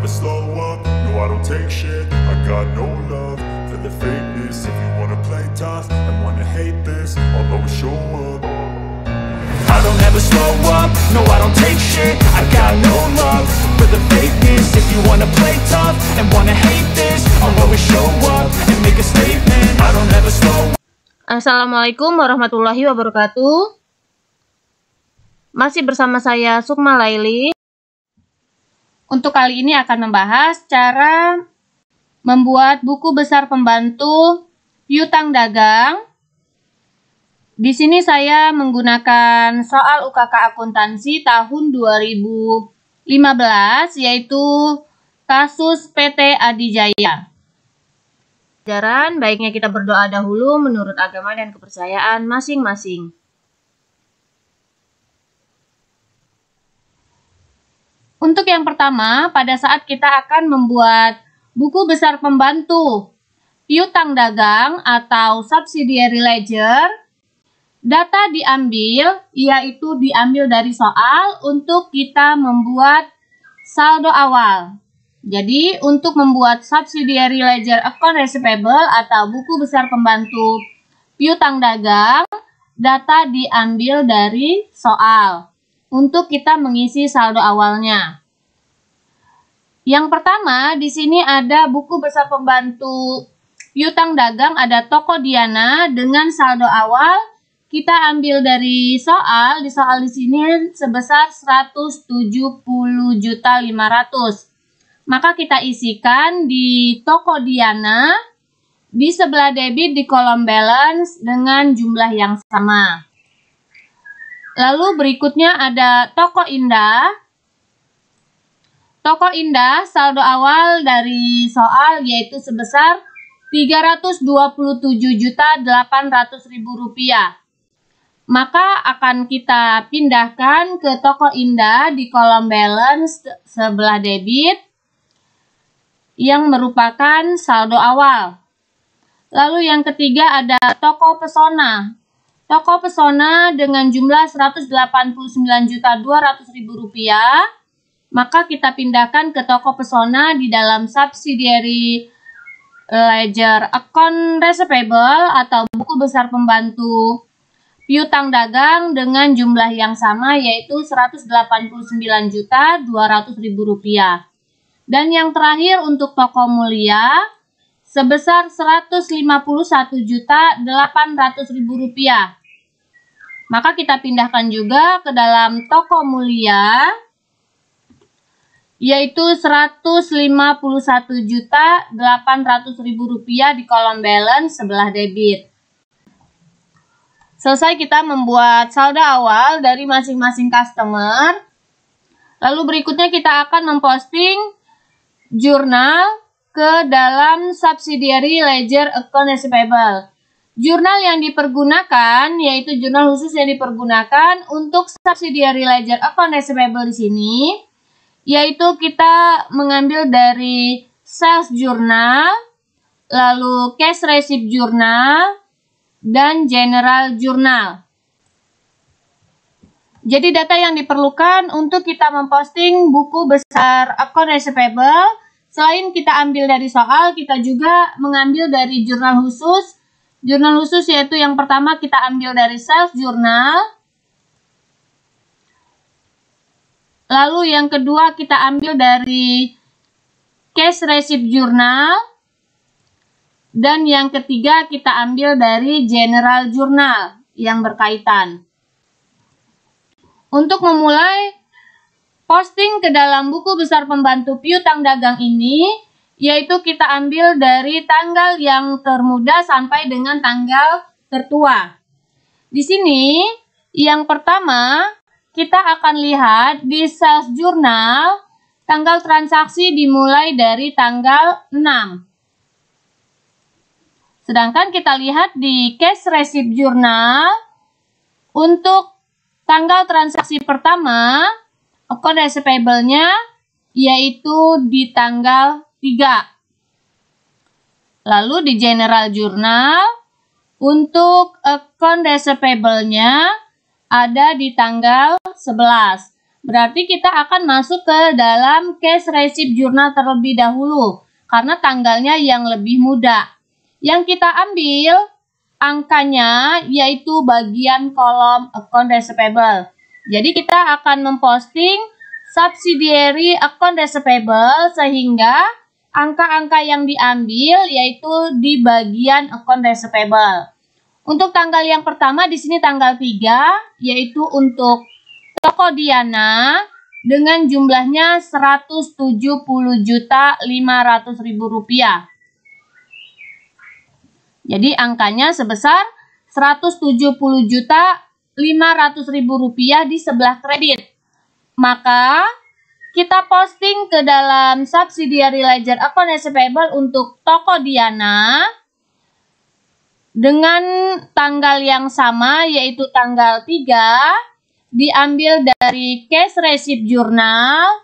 never slow up, no I don't take shit. I got no love for the fakeness. If you wanna play tough and wanna hate this, I'll always show up. I don't ever slow up, no I don't take shit. I got no love for the fakeness. If you wanna play tough and wanna hate this, I'll always show up and make a statement. I don't ever slow up. Assalamualaikum warahmatullahi wabarakatuh. Masih bersama saya Sukma Laili. Untuk kali ini akan membahas cara membuat buku besar pembantu piutang dagang. Di sini saya menggunakan soal UKK akuntansi tahun 2015, yaitu kasus PT Adijaya. Pelajaran, baiknya kita berdoa dahulu menurut agama dan kepercayaan masing-masing. Untuk yang pertama, pada saat kita akan membuat buku besar pembantu piutang dagang atau subsidiary ledger, data diambil, yaitu diambil dari soal untuk kita membuat saldo awal. Jadi, untuk membuat subsidiary ledger account receivable atau buku besar pembantu piutang dagang, data diambil dari soal untuk kita mengisi saldo awalnya. Yang pertama, di sini ada buku besar pembantu piutang dagang, ada toko Diana dengan saldo awal. Kita ambil dari soal, di sini sebesar 170.500.000. Maka kita isikan di toko Diana, di sebelah debit di kolom balance dengan jumlah yang sama. Lalu berikutnya ada toko Indah. Toko Indah saldo awal dari soal yaitu sebesar Rp327.800.000. Maka akan kita pindahkan ke toko Indah di kolom balance sebelah debit yang merupakan saldo awal. Lalu yang ketiga ada toko Pesona. Toko Pesona dengan jumlah Rp189.200.000, maka kita pindahkan ke toko Pesona di dalam subsidiary ledger account receivable atau buku besar pembantu piutang dagang dengan jumlah yang sama yaitu Rp189.200.000. Dan yang terakhir untuk toko Mulia sebesar Rp151.800.000. Maka kita pindahkan juga ke dalam toko Mulia yaitu Rp151.800.000 di kolom balance sebelah debit. Selesai kita membuat saldo awal dari masing-masing customer. Lalu berikutnya kita akan memposting jurnal ke dalam subsidiary ledger account receivable. Jurnal yang dipergunakan yaitu jurnal khusus yang dipergunakan untuk subsidiary ledger account receivable di sini, yaitu kita mengambil dari sales journal, lalu cash receipt journal, dan general journal. Jadi data yang diperlukan untuk kita memposting buku besar account receivable, selain kita ambil dari soal, kita juga mengambil dari jurnal khusus. Jurnal khusus yaitu yang pertama kita ambil dari sales journal. Lalu yang kedua kita ambil dari cash receipt journal. Dan yang ketiga kita ambil dari general journal yang berkaitan. Untuk memulai posting ke dalam buku besar pembantu piutang dagang ini, yaitu kita ambil dari tanggal yang termuda sampai dengan tanggal tertua. Di sini yang pertama kita akan lihat di sales journal tanggal transaksi dimulai dari tanggal 6. Sedangkan kita lihat di cash receipt journal untuk tanggal transaksi pertama account receivable-nya yaitu di tanggal 3. Lalu di general journal untuk account receivable-nya ada di tanggal 11. Berarti kita akan masuk ke dalam cash receipt journal terlebih dahulu, karena tanggalnya yang lebih muda. Yang kita ambil angkanya yaitu bagian kolom account receivable. Jadi kita akan memposting subsidiary account receivable sehingga angka-angka yang diambil yaitu di bagian account receivable. Untuk tanggal yang pertama di sini tanggal 3 yaitu untuk toko Diana dengan jumlahnya Rp170.500.000. Jadi angkanya sebesar Rp170.500.000 di sebelah kredit. Maka kita posting ke dalam subsidiary ledger account receivable untuk toko Diana dengan tanggal yang sama yaitu tanggal 3, diambil dari cash receipt journal.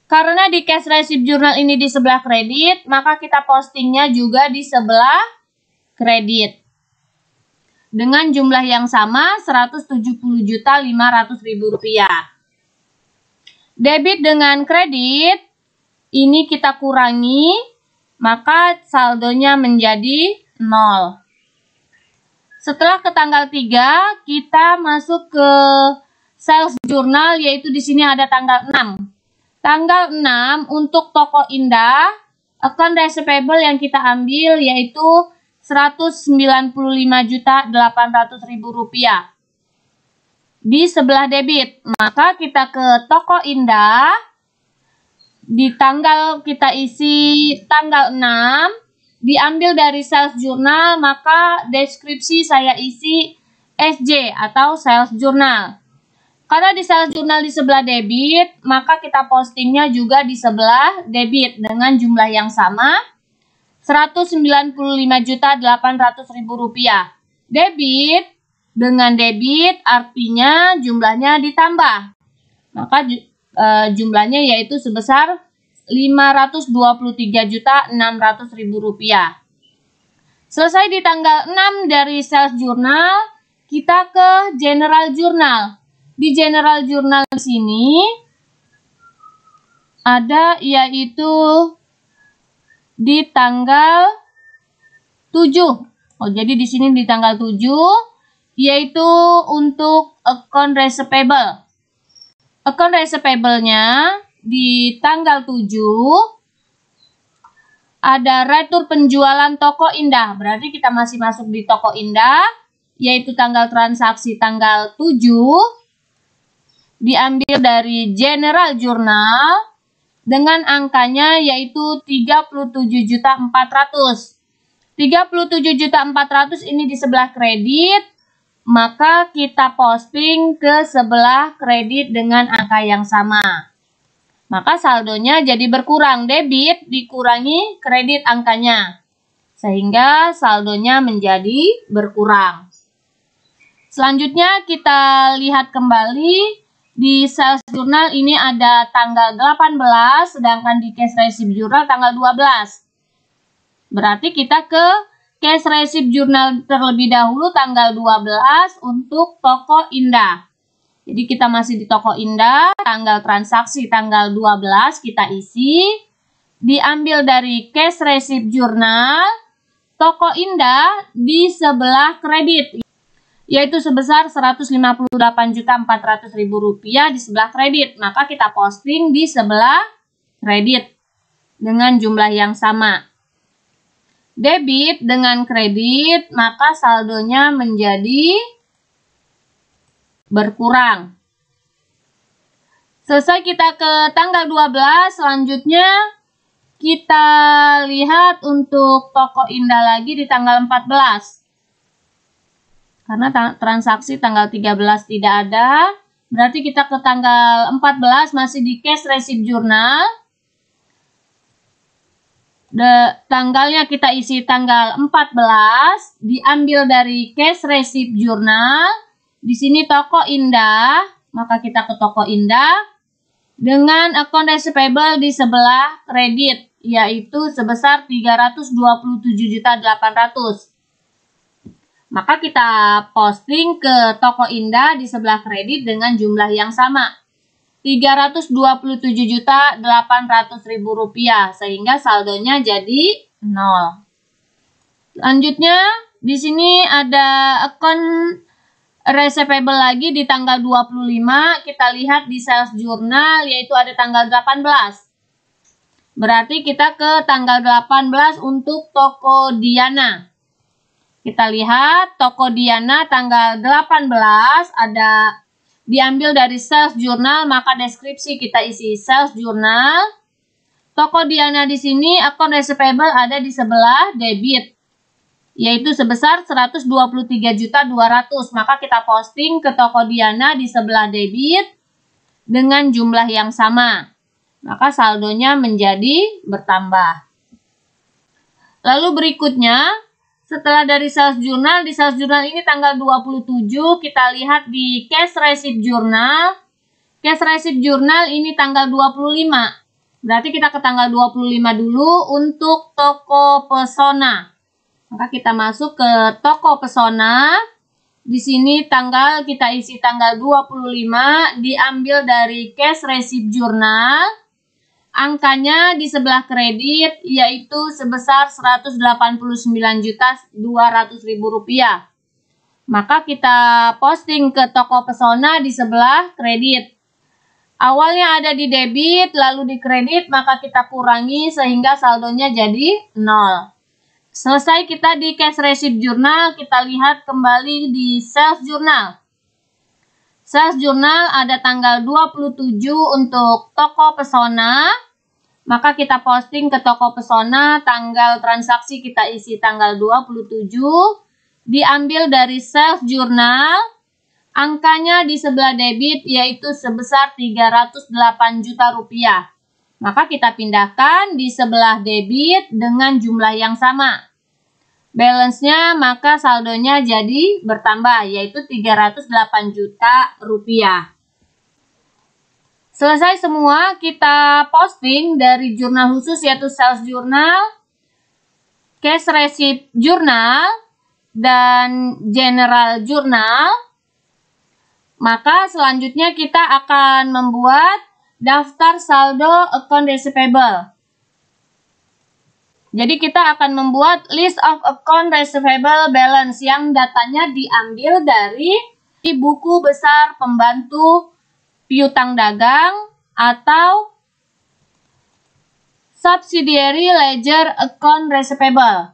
Karena di cash receipt journal ini di sebelah kredit, maka kita postingnya juga di sebelah kredit. Dengan jumlah yang sama Rp170.500.000. Debit dengan kredit ini kita kurangi, maka saldonya menjadi 0. Setelah ke tanggal 3, kita masuk ke sales journal, yaitu di sini ada tanggal 6. Tanggal 6 untuk toko Indah, account receivable yang kita ambil yaitu Rp195.800.000 di sebelah debit. Maka kita ke toko Indah, di tanggal kita isi tanggal 6, diambil dari sales journal, maka deskripsi saya isi SJ atau sales journal. Karena di sales journal di sebelah debit, maka kita postingnya juga di sebelah debit dengan jumlah yang sama Rp195.800.000. Debit dengan debit artinya jumlahnya ditambah. Maka jumlahnya yaitu sebesar Rp523.600.000. Selesai di tanggal 6 dari sales journal, kita ke general journal. Di general journal sini ada yaitu di tanggal 7. Jadi di sini di tanggal 7 yaitu untuk account receivable. Account receivable-nya di tanggal 7 ada retur penjualan toko Indah. Berarti kita masih masuk di toko Indah, yaitu tanggal transaksi tanggal 7 diambil dari general journal dengan angkanya yaitu 37.400. 37.400 ini di sebelah kredit, maka kita posting ke sebelah kredit dengan angka yang sama. Maka saldonya jadi berkurang, debit dikurangi kredit angkanya, sehingga saldonya menjadi berkurang. Selanjutnya kita lihat kembali di sales journal ini ada tanggal 18, sedangkan di cash receipt journal tanggal 12. Berarti kita ke cash receipt journal terlebih dahulu tanggal 12 untuk toko Indah. Jadi kita masih di toko Indah, tanggal transaksi tanggal 12 kita isi, diambil dari cash receipt journal, toko Indah di sebelah kredit, yaitu sebesar Rp158.400.000 di sebelah kredit. Maka kita posting di sebelah kredit dengan jumlah yang sama. Debit dengan kredit, maka saldonya menjadi berkurang. Selesai kita ke tanggal 12, selanjutnya kita lihat untuk toko Indah lagi di tanggal 14. Karena transaksi tanggal 13 tidak ada, berarti kita ke tanggal 14 masih di cash receipt journal. Tanggalnya kita isi tanggal 14, diambil dari cash receipt journal. Di sini toko Indah, maka kita ke toko Indah dengan account receivable di sebelah kredit, yaitu sebesar Rp327.800.000. Maka kita posting ke toko Indah di sebelah kredit dengan jumlah yang sama. Rp327.800.000 sehingga saldonya jadi 0. Selanjutnya di sini ada account receivable lagi di tanggal 25. Kita lihat di sales journal yaitu ada tanggal 18. Berarti kita ke tanggal 18 untuk toko Diana. Kita lihat toko Diana tanggal 18 ada diambil dari sales journal, maka deskripsi kita isi sales journal. Toko Diana di sini account receivable ada di sebelah debit, yaitu sebesar 123.200.000. Maka kita posting ke toko Diana di sebelah debit dengan jumlah yang sama. Maka saldonya menjadi bertambah. Lalu berikutnya, setelah dari sales journal, di sales journal ini tanggal 27, kita lihat di cash receipt journal. Cash receipt journal ini tanggal 25. Berarti kita ke tanggal 25 dulu untuk toko Pesona. Maka kita masuk ke toko Pesona. Di sini tanggal kita isi tanggal 25, diambil dari cash receipt journal. Angkanya di sebelah kredit yaitu sebesar Rp189.200.000. Maka kita posting ke toko Pesona di sebelah kredit. Awalnya ada di debit lalu di kredit, maka kita kurangi sehingga saldonya jadi 0. Selesai kita di cash receipt journal, kita lihat kembali di sales journal. Sales journal ada tanggal 27 untuk toko Pesona. Maka kita posting ke toko Pesona, tanggal transaksi kita isi tanggal 27. Diambil dari sales journal. Angkanya di sebelah debit yaitu sebesar Rp308 juta. Maka kita pindahkan di sebelah debit dengan jumlah yang sama. Balance-nya maka saldonya jadi bertambah yaitu Rp308 juta. Selesai semua, kita posting dari jurnal khusus yaitu sales journal, cash receipt journal, dan general journal. Maka selanjutnya kita akan membuat daftar saldo account receivable. Jadi kita akan membuat list of account receivable balance yang datanya diambil dari buku besar pembantu piutang dagang atau subsidiary ledger account receivable.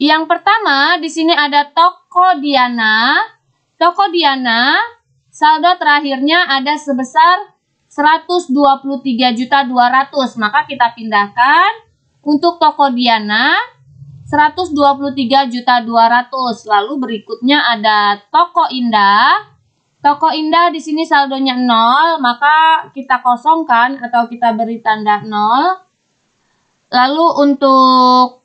Yang pertama di sini ada toko Diana. Toko Diana saldo terakhirnya ada sebesar Rp123.200.000. Maka kita pindahkan untuk toko Diana Rp123.200.000. Lalu berikutnya ada toko Indah. Toko Indah di sini saldonya 0, maka kita kosongkan atau kita beri tanda 0. Lalu untuk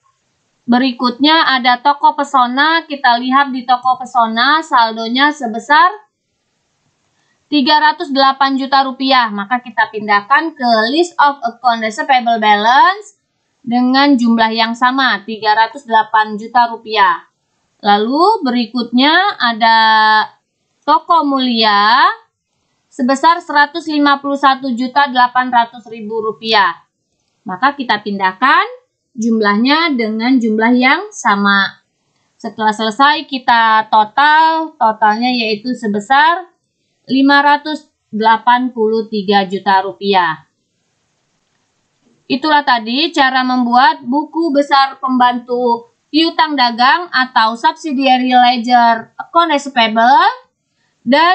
berikutnya ada toko Pesona. Kita lihat di toko Pesona saldonya sebesar Rp308 juta. Maka kita pindahkan ke list of account receivable balance dengan jumlah yang sama Rp308 juta. Lalu berikutnya ada toko Mulia sebesar Rp151.800.000. Maka kita pindahkan jumlahnya dengan jumlah yang sama. Setelah selesai kita totalnya yaitu sebesar Rp583 juta. Itulah tadi cara membuat buku besar pembantu piutang dagang atau subsidiary ledger account receivable dan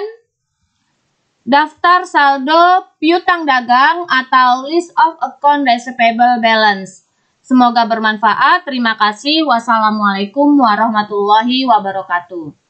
daftar saldo piutang dagang atau list of account receivable balance. Semoga bermanfaat. Terima kasih. Wassalamualaikum warahmatullahi wabarakatuh.